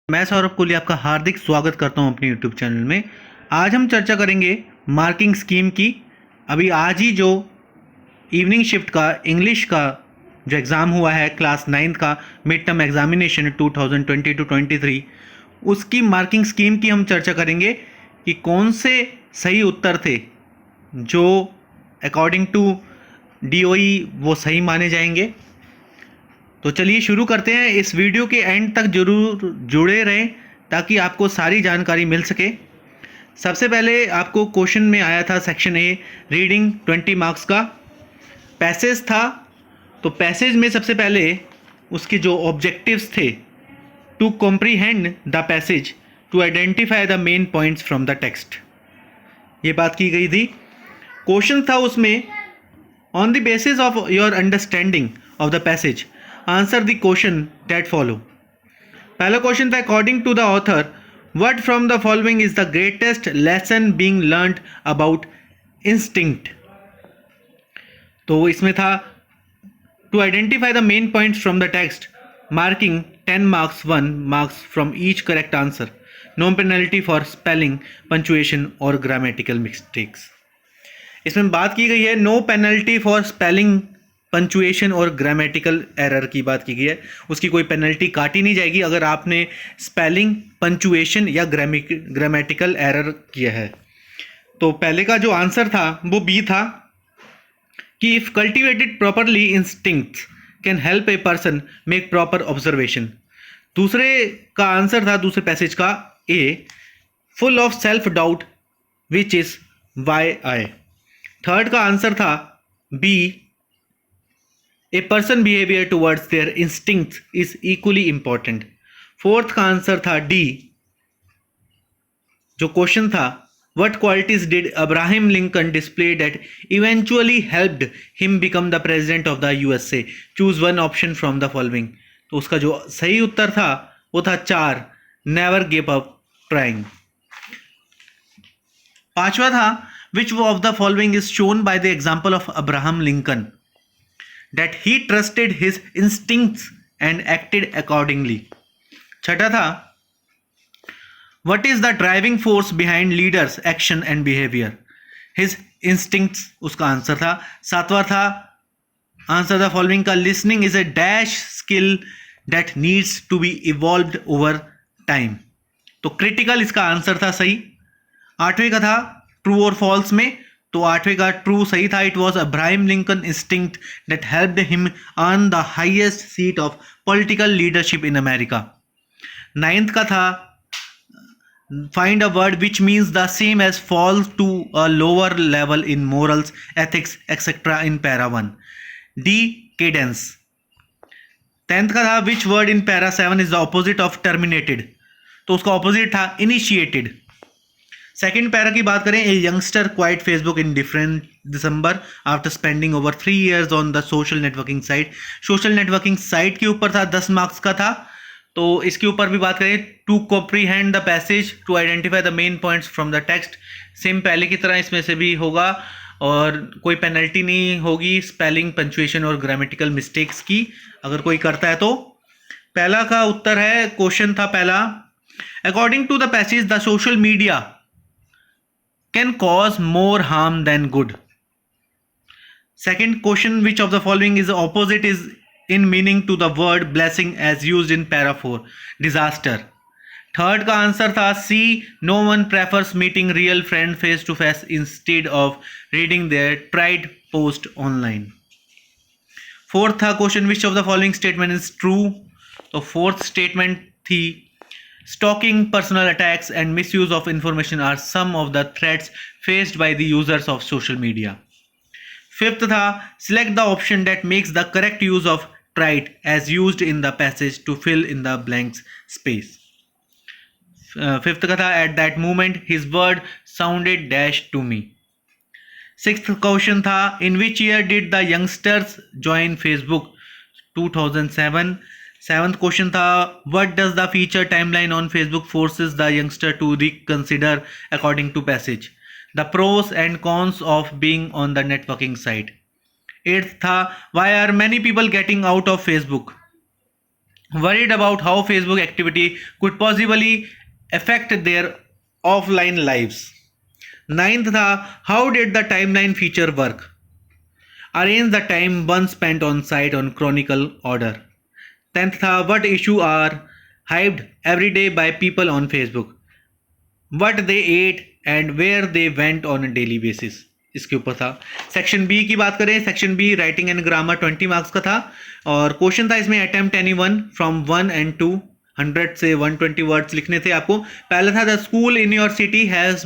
मैं सौरभ कोहली आपका हार्दिक स्वागत करता हूं अपने यूट्यूब चैनल में। आज हम चर्चा करेंगे मार्किंग स्कीम की। अभी आज ही जो इवनिंग शिफ्ट का इंग्लिश का जो एग्ज़ाम हुआ है क्लास 9th का मिड टर्म एग्जामिनेशन 2020-23, उसकी मार्किंग स्कीम की हम चर्चा करेंगे कि कौन से सही उत्तर थे जो अकॉर्डिंग टू DOE वो सही माने जाएंगे। तो चलिए शुरू करते हैं। इस वीडियो के एंड तक जरूर जुड़े रहें ताकि आपको सारी जानकारी मिल सके। सबसे पहले आपको क्वेश्चन में आया था सेक्शन ए रीडिंग 20 मार्क्स का पैसेज था। तो पैसेज में सबसे पहले उसके जो ऑब्जेक्टिव्स थे, to comprehend the passage, to identify the main points from the text, ये बात की गई थी। क्वेश्चन था उसमें on the basis of your understanding of the passage answer the question that follow. पहला क्वेश्चन था according to the author what from the following is the greatest lesson being learned about instinct. तो इसमें था to identify the main points from the text, marking 10 marks, 1 marks from each correct answer, no penalty for spelling, punctuation और grammatical mistakes. इसमें बात की गई है no penalty for spelling, punctuation और ग्रामेटिकल एरर की बात की गई है। उसकी कोई पेनल्टी काटी नहीं जाएगी अगर आपने स्पेलिंग, पंचुएशन या ग्रामेटिकल एरर किया है। तो पहले का जो आंसर था वो बी था कि if cultivated properly instincts can help a person make proper observation. दूसरे का आंसर था दूसरे पैसेज का A, full of self doubt which is why I. Third का आंसर था B, a person behavior towards their instincts is equally important. Fourth का answer था D, जो क्वेश्चन था what qualities did Abraham Lincoln display that eventually helped him become the president of the USA, choose one option from the following. तो उसका जो सही उत्तर था वो था 4, नेवर गिव अप ट्राइंग। पांचवा था which of the following is shown by the example of Abraham Lincoln that he trusted his instincts and acted accordingly. छठा था what is the driving force behind leaders action and behavior, his instincts उसका answer था। सातवां था answer the following का listening is a dash skill that needs to be evolved over time, तो critical इसका answer था सही। आठवें का था ट्रू और फॉल्स में, तो आठवें का ट्रू सही था। It was Abraham Lincoln instinct that helped him earn the highest seat of political leadership in America. Ninth का था find a word which means the same as falls to a lower level in morals, ethics etcetera in para 1, decadence. 10th का था which word in para 7 is the opposite of terminated, तो उसका opposite था initiated. Second para की बात करें, a youngster quite Facebook in different December after spending over 3 years on the social networking site. Social networking site के ऊपर था, 10 marks का था। तो इसके ऊपर भी बात करें to comprehend the passage, to identify the main points from the text, same पहले की तरह इसमें से भी होगा और कोई पेनल्टी नहीं होगी स्पेलिंग, पंचुएशन और ग्रामेटिकल मिस्टेक्स की अगर कोई करता है तो। पहला का उत्तर है, क्वेश्चन था पहला, according to the passage the social media can cause more harm than good. Second question, which of the following is the opposite is in meaning to the word blessing as used in para 4, disaster. Third का answer था C, no one prefers meeting real friend face to face instead of reading their tried post online. Fourth था question, which of the following statement is true. तो fourth statement थी stalking, personal attacks and misuse of information are some of the threats faced by the users of social media. Fifth था select the option that makes the correct use of tried as used in the passage to fill in the blanks space. Fifth का था at that moment his word sounded dash to me. Sixth question था in which year did the youngsters join Facebook, 2007. Seventh question था what does the feature timeline on Facebook forces the youngster to reconsider according to passage, the pros and cons of being on the networking site. Eighth था why are many people getting out of Facebook, worried about how Facebook activity could possibly affect their offline lives. Ninth था, how did the timeline feature work? Arrange the time one spent on site on chronicle order. 10th था, what issue are hyped every day by people on Facebook? What they ate and where they went on a daily basis. इसके ऊपर था. Section B की बात करें, section B writing and grammar 20 marks का था और क्वेश्चन था इसमें attempt any one from 1 and 2 100 से 120 वर्ड्स लिखने थे आपको. पहला था, the school in your city have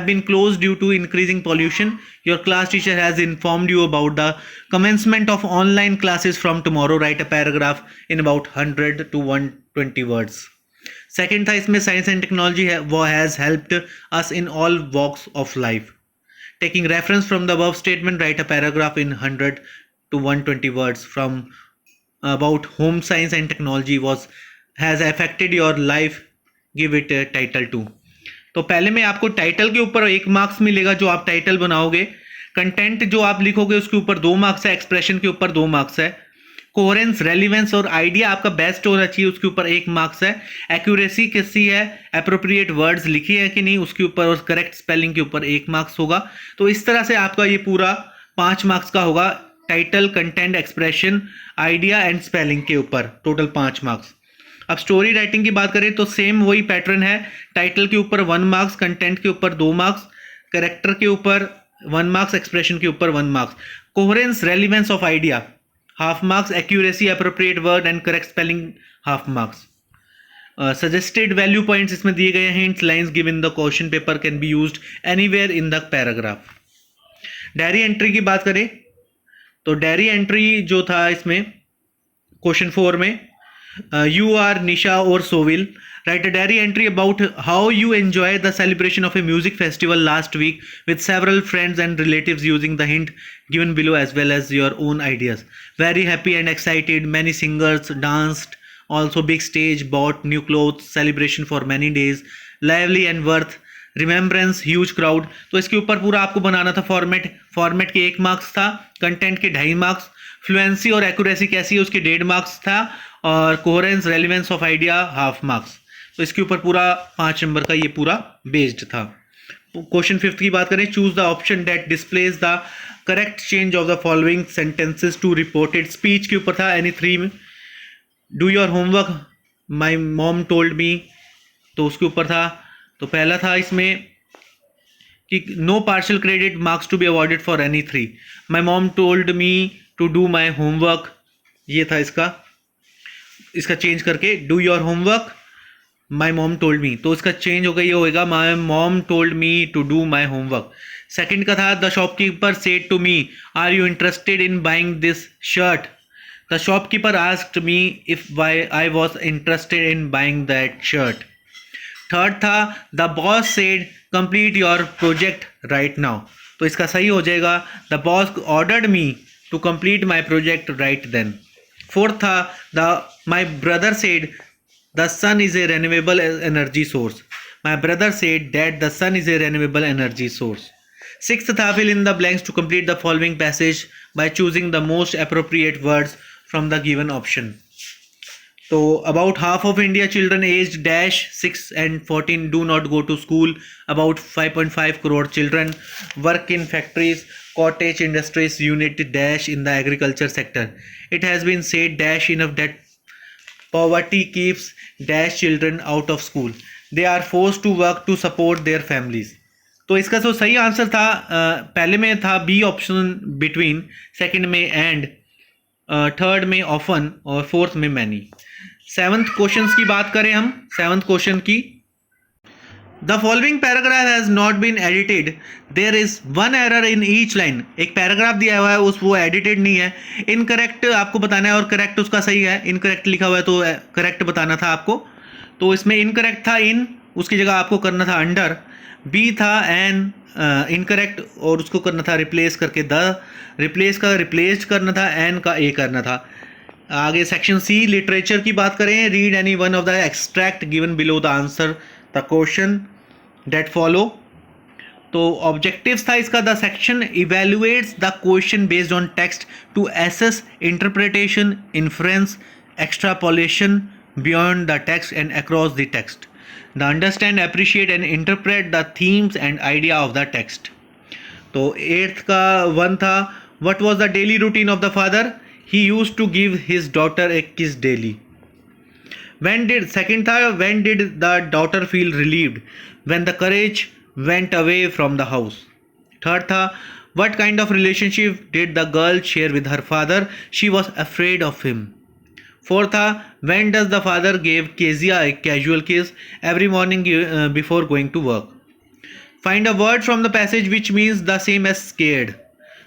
been close due to increasing pollution. Your class teacher has informed you about the commencement of online classes from tomorrow. Write a paragraph in about 100 to 120 words. Second था इसमें, science and technology वो has helped us in all walks of life. Taking reference from the above statement, write a paragraph in 100 to 120 words from about home science and technology was has affected your life, give it title to. तो पहले में आपको title के ऊपर 1 marks मिलेगा जो आप title बनाओगे. कंटेंट जो आप लिखोगे उसके ऊपर 2 मार्क्स है. एक्सप्रेशन के ऊपर 2 मार्क्स है. कोहेरेंस, रेलिवेंस और आइडिया आपका बेस्ट होना चाहिए, उसके ऊपर 1 मार्क्स है. एक्यूरेसी कैसी है, एप्रोप्रिएट वर्ड्स लिखी है कि नहीं उसके ऊपर, और करेक्ट स्पेलिंग के ऊपर 1 मार्क्स होगा. तो इस तरह से आपका ये पूरा 5 मार्क्स का होगा. Title, content, expression, idea and spelling के ऊपर टोटल 5 मार्क्स. अब स्टोरी राइटिंग की बात करें तो सेम वही पैटर्न है. टाइटल के ऊपर 1 मार्क्स, कंटेंट के ऊपर 2 मार्क्स, करेक्टर के ऊपर 1 मार्क्स, एक्सप्रेशन के ऊपर 1 marks. Coherence, relevance of idea half marks, accuracy, appropriate word and correct spelling half marks. Suggested value points इसमें दिए गए hints, lines given the question paper can be used anywhere in the paragraph. Diary entry की बात करें तो diary entry जो था इसमें क्वेश्चन 4 में, you are Nisha or Sovil. Write a diary entry about how you enjoy the celebration of a music festival last week with several friends and relatives using the hint given below as well as your own ideas. Very happy and excited, many singers danced, also big stage, bought new clothes, celebration for many days, lively and worth, remembrance, huge crowd. तो इसके ऊपर पूरा आपको बनाना था format के 1 marks था, content के 2.5 marks, fluency और एक्यूरेसी कैसी है उसके 1.5 मार्क्स था, और coherence, relevance of idea half marks. तो इसके ऊपर पूरा 5 नंबर का ये पूरा बेस्ड था. क्वेश्चन 5 की बात करें, choose the option that displays the correct change of the following sentences to reported speech के ऊपर था. एनी 3 में do your homework, my mom told me, तो उसके ऊपर था. तो पहला था इसमें कि no partial credit marks to be awarded for any 3. My mom told me to do my homework, ये था इसका चेंज करके do your homework, my mom told me, तो इसका चेंज होगा, ये होएगा my mom told me to do my homework. Second का था the shopkeeper said to me are you interested in buying this shirt. The shopkeeper asked me if I was interested in buying that shirt. Third था the boss said complete your project right now, तो इसका सही हो जाएगा the boss ordered me to complete my project right then. Fourth था the my brother said the sun is a renewable energy source. My brother said that the sun is a renewable energy source. Sixth था fill in the blanks to complete the following passage by choosing the most appropriate words from the given option. तो about half of India children aged dash 6 and 14 do not go to school. About 5.5 crore children work in factories, cottage industries, unit dash in the agriculture sector. It has been said dash enough that poverty keeps dash children out of school. They are forced to work to support their families. तो इसका जो सही answer था पहले में था B option between, second में and, third में ऑफन और फोर्थ में मैनी. 7th क्वेश्चन की बात करें हम, 7th क्वेश्चन की, the following paragraph has not been edited, there is 1 error in each line. एक पैराग्राफ दिया हुआ है वो एडिटेड नहीं है, इनकरेक्ट आपको बताना है और करेक्ट उसका सही है. इनकरेक्ट लिखा हुआ है तो करेक्ट बताना था आपको. तो इसमें इनकरेक्ट था इन, उसकी जगह आपको करना था अंडर. बी था एन, इनकरेक्ट और उसको करना था रिप्लेस करके द, रिप्लेस का रिप्लेस्ड करना था, एन का ए करना था. आगे सेक्शन सी लिटरेचर की बात करें, read any one of the extract given below the answer the question that follow. तो ऑब्जेक्टिव्स था इसका, the section evaluates the question based on text to assess interpretation, inference extrapolation beyond the text and across the text. The understand, appreciate and interpret the themes and idea of the text. तो eighth का one था, what was the daily routine of the father? He used to give his daughter a kiss daily. When did the daughter feel relieved? When the courage went away from the house. Third tha, what kind of relationship did the girl share with her father? She was afraid of him. Fourth tha, when does the father give Kezia a casual kiss? Every morning before going to work. Find a word from the passage which means the same as scared,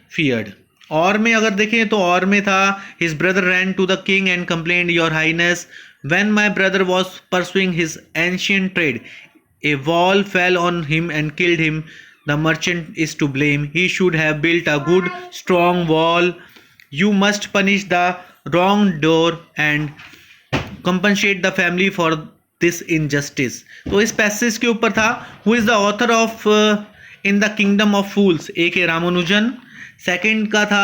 feared. और में अगर देखें तो और में था, his brother ran to the king and complained, your highness, when my brother was pursuing his ancient trade, a wall fell on him and killed him. The merchant is to blame. He should have built a good strong wall. You must punish the wrongdoer and compensate the family for this injustice. तो इस passage के ऊपर था, who is the author of in the kingdom of fools? A.K. Ramanujan. Second का था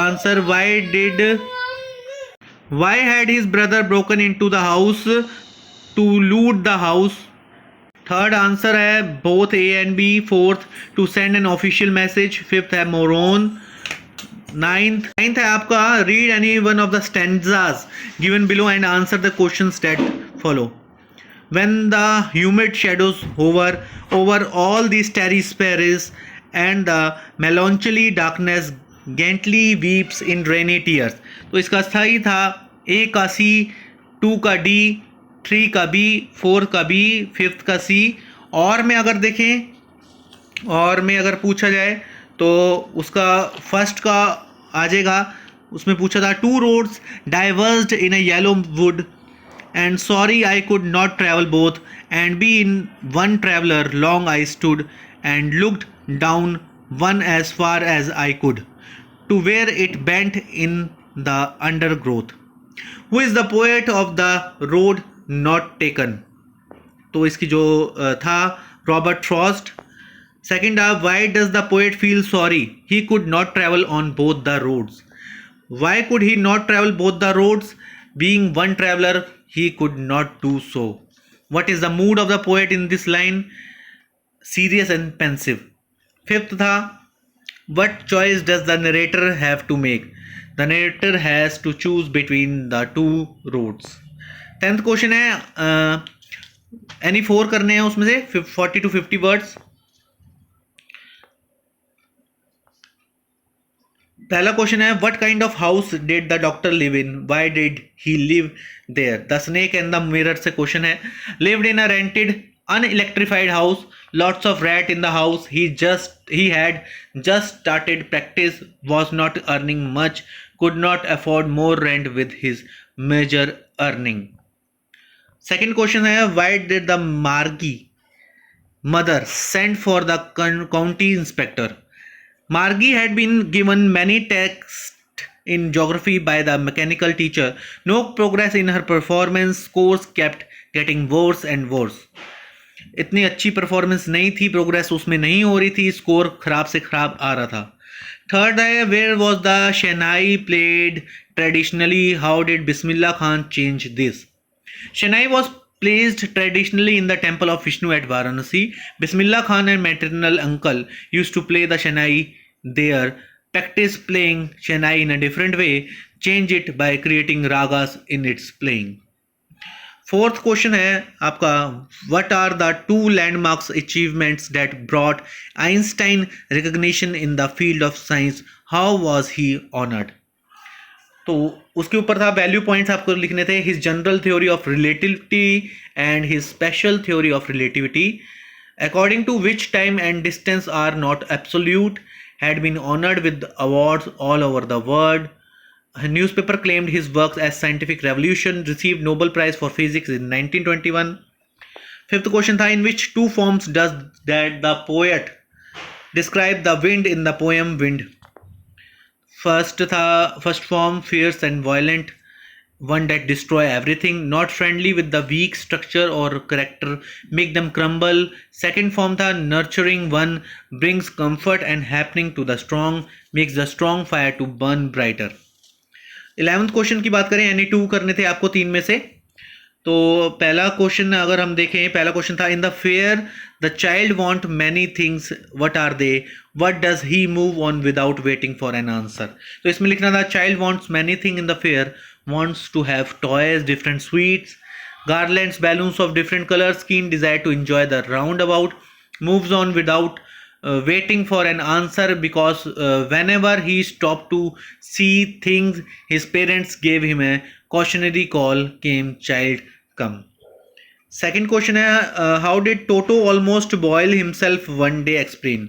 answer, why had his brother broken into the house to loot the house? Third answer है both A and B. Fourth, to send an official message. Fifth है moron. Ninth है आपका, read any one of the stanzas given below and answer the questions that follow. When the humid shadows hover over all these starry spheres and the melancholy darkness gently weeps in rainy tears. तो इसका सही था ए का सी, to का D, three का B, four का B, fifth का सी. और में अगर देखें, और में अगर पूछा जाए तो उसका फर्स्ट का आ जाएगा. उसमें पूछा था, two roads diverged in a yellow wood and sorry I could not travel both, and be in one traveler long I stood and looked down one as far as I could to where it bent in the undergrowth. Who is the poet of the road not taken? तो इसकी जो था Robert Frost. Second आप, why does the poet feel sorry? He could not travel on both the roads. Why could he not travel both the roads? Being one traveler, he could not do so. What is the mood of the poet in this line? Serious and pensive. Fifth tha, what choice does the narrator have to make? The narrator has to choose between the two roads. 10th question है, any four करने हैं उसमें से 40 to 50 words. पहला question है, what kind of house did the doctor live in? Why did he live there? The snake and the mirror से question है. Lived in a rented unelectrified house, lots of rat in the house, he had just started practice, was not earning much, could not afford more rent with his major earning. Second question है, why did the Margie mother send for the county inspector? Margie had been given many texts in geography by the mechanical teacher. No progress in her performance, scores kept getting worse and worse. इतनी अच्छी performance नहीं थी, progress उसमें नहीं हो रही थी, score खराब से खराब आ रहा था. थर्ड है, where was the shehnai played traditionally? How did Bismillah Khan change this? Shehnai was placed traditionally in the temple of Vishnu at Varanasi. Bismillah Khan and maternal uncle used to play the Shehnai there. Practice playing Shehnai in a different way. Change it by creating ragas in its playing. Fourth question है आपका, what are the two landmarks achievements that brought Einstein recognition in the field of science? How was he honored? तो उसके ऊपर था, value points आपको लिखने थे, his general theory of relativity and his special theory of relativity. According to which time and distance are not absolute, had been honoured with awards all over the world. Newspaper claimed his works as scientific revolution, received Nobel Prize for Physics in 1921. Fifth question था, in which two forms does that the poet describe the wind in the poem Wind? First form, fierce and violent, one that destroy everything, not friendly with the weak structure or character, make them crumble. Second form था nurturing, one brings comfort and happening to the strong, makes the strong fire to burn brighter. 11th question की बात करें, यानी 2 करने थे आपको 3 में से। तो पहला क्वेश्चन अगर हम देखें, पहला क्वेश्चन था, in the fair the child want many things, what are they, what does he move on without waiting for an answer. तो इसमें लिखना था, child wants many thing in the fair, wants to have toys, different sweets, garlands, balloons of different colors, keen desire to enjoy the roundabout, moves on without waiting for an answer because whenever he stopped to see things his parents gave him a cautionary call, came child come. Second question है, how did Toto almost boil himself one day, explain.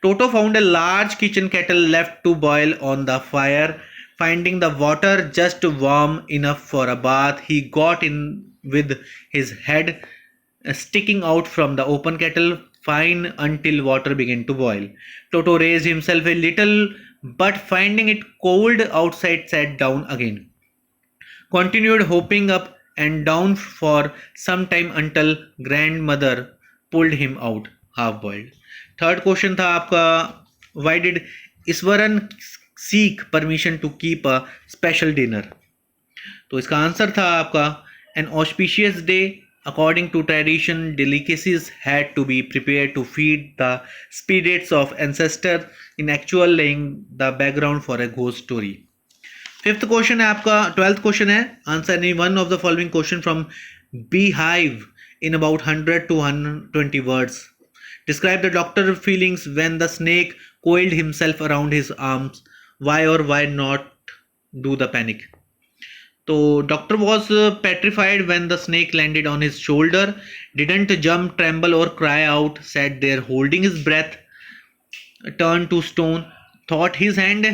Toto found a large kitchen kettle left to boil on the fire. Finding the water just warm enough for a bath, he got in with his head sticking out from the open kettle, fine until water began to boil. Toto raised himself a little, but finding it cold outside, sat down again. Continued hopping up and down for some time until grandmother pulled him out half boiled. Third question था आपका, why did Ishwaran seek permission to keep a special dinner. तो इसका answer था आपका, an auspicious day, according to tradition delicacies had to be prepared to feed the spirits of ancestors, in actual laying the background for a ghost story. Fifth question है आपका, 12th question है, answer any one of the following question from beehive in about 100 to 120 words. Describe the doctor feelings when the snake coiled himself around his arms. Why or why not do the panic? तो doctor was petrified when the snake landed on his shoulder, didn't jump, tremble or cry out, sat there holding his breath, turn to stone, thought his hand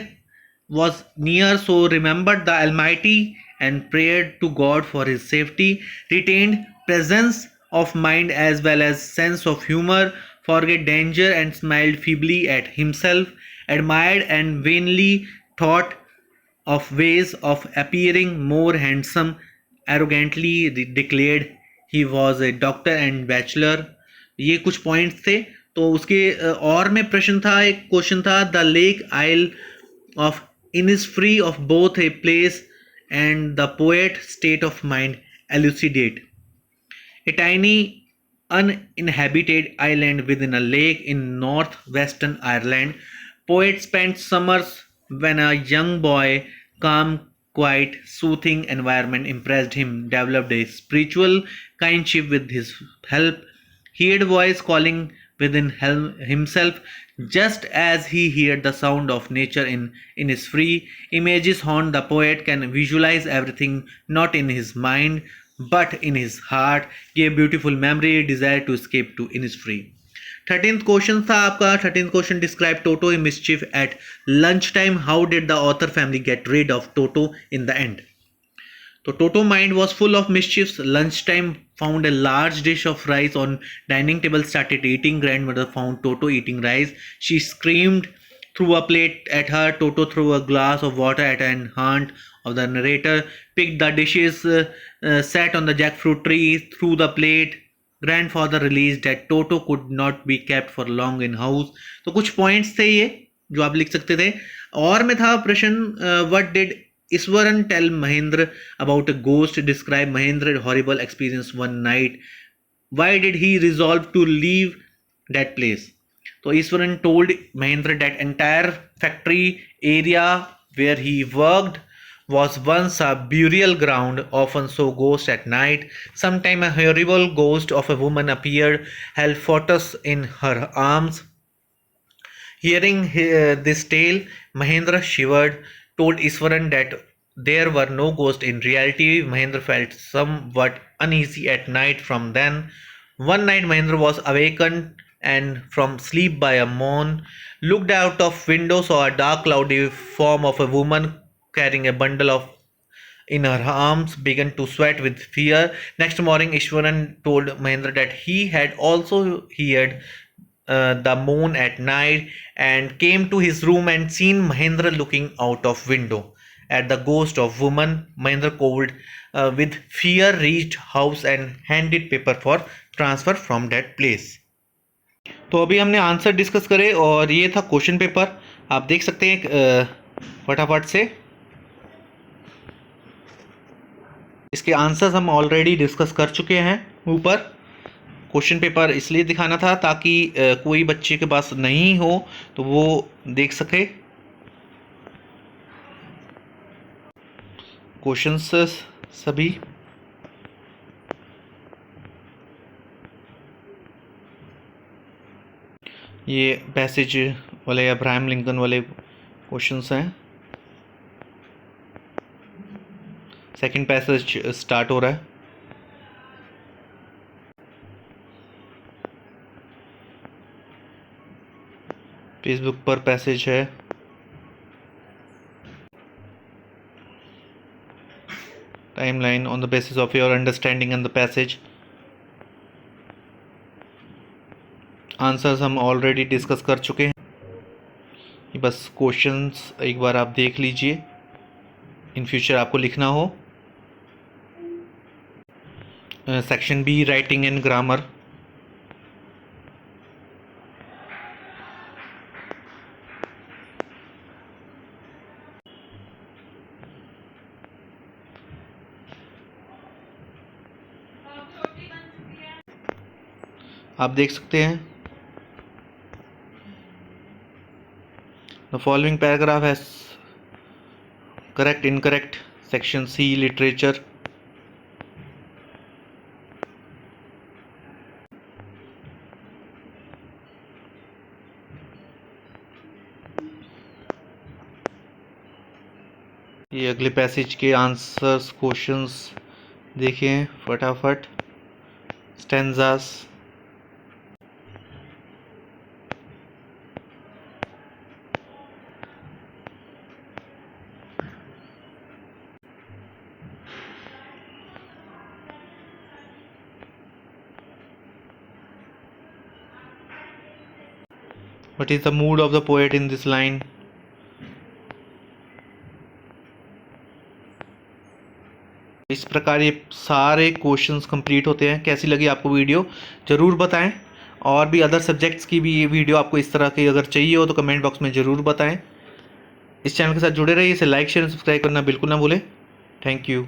was near, so remembered the Almighty and prayed to God for his safety, retained presence of mind as well as sense of humor, forget danger and smiled feebly at himself, admired and vainly thought of ways of appearing more handsome, arrogantly declared he was a doctor and bachelor. ये कुछ points थे। तो उसके और में प्रश्न था, एक क्वेश्चन था, the lake isle of Innisfree of both a place and the poet state of mind elucidate. A tiny uninhabited island within a lake in northwestern Ireland. Poet spent summers when a young boy. Calm, quiet, soothing environment impressed him. Developed a spiritual kinship with his help. Heard voice calling within himself, just as he heard the sound of nature in his free. Images haunt the poet, can visualize everything not in his mind but in his heart, gave beautiful memory, desire to escape to in his free. 13th question था आपका, 13th question, describe Toto in mischief at lunch time, how did the author family get rid of Toto in the end. तो Toto mind was full of mischiefs. Lunchtime found a large dish of rice on dining table, started eating. Grandmother found Toto eating rice. She screamed, threw a plate at her. Toto threw a glass of water at an aunt of the narrator. Picked the dishes, sat on the jackfruit tree, threw the plate. Grandfather realized that Toto could not be kept for long in house. तो कुछ points थे ये जो आप लिख सकते थे। और में था प्रश्न, what did Iswaran tell Mahendra about a ghost, describe Mahendra's horrible experience one night. Why did he resolve to leave that place? So Iswaran told Mahendra that entire factory area where he worked was once a burial ground, often saw ghosts at night. Sometime a horrible ghost of a woman appeared, held photos in her arms. Hearing this tale, Mahendra shivered, told Iswaran that there were no ghosts in reality. Mahendra felt somewhat uneasy at night from then. One night Mahendra was awakened and from sleep by a moan, looked out of window, saw a dark cloudy form of a woman carrying a bundle of in her arms, began to sweat with fear. Next morning Ishwaran told Mahendra that he had also heard the moon at night and came to his room and seen Mahendra looking out of window at the ghost of woman. Mahendra cold with fear reached house and handed paper for transfer from that place. तो अभी हमने answer discuss करे और ये था question paper, आप देख सकते हैं फटाफट से। इसके आंसर्स हम ऑलरेडी डिस्कस कर चुके हैं ऊपर। क्वेश्चन पेपर इसलिए दिखाना था ताकि कोई बच्चे के पास नहीं हो तो वो देख सके क्वेश्चंस सभी। ये पैसेज वाले अब्राहम लिंकन वाले क्वेश्चंस हैं। सेकंड पैसेज स्टार्ट हो रहा है। फेसबुक पर पैसेज है। Timeline on the basis of your understanding in the passage. Answers हम ऑलरेडी डिस्कस कर चुके हैं। ये बस क्वेश्चंस एक बार आप देख लीजिए, इन फ्यूचर आपको लिखना हो। Section B writing and grammar. आप देख सकते हैं the following paragraph has correct incorrect. Section C literature. ये अगले पैसेज के आंसर्स क्वेश्चंस देखें फटाफट। Stanzas. What is the mood of the poet in this line? इस प्रकार ये सारे क्वेश्चंस कंप्लीट होते हैं। कैसी लगी आपको वीडियो ज़रूर बताएं। और भी अदर सब्जेक्ट्स की भी ये वीडियो आपको इस तरह की अगर चाहिए हो तो कमेंट बॉक्स में ज़रूर बताएं। इस चैनल के साथ जुड़े रहिए। इसे लाइक शेयर सब्सक्राइब करना बिल्कुल ना भूलें। Thank you.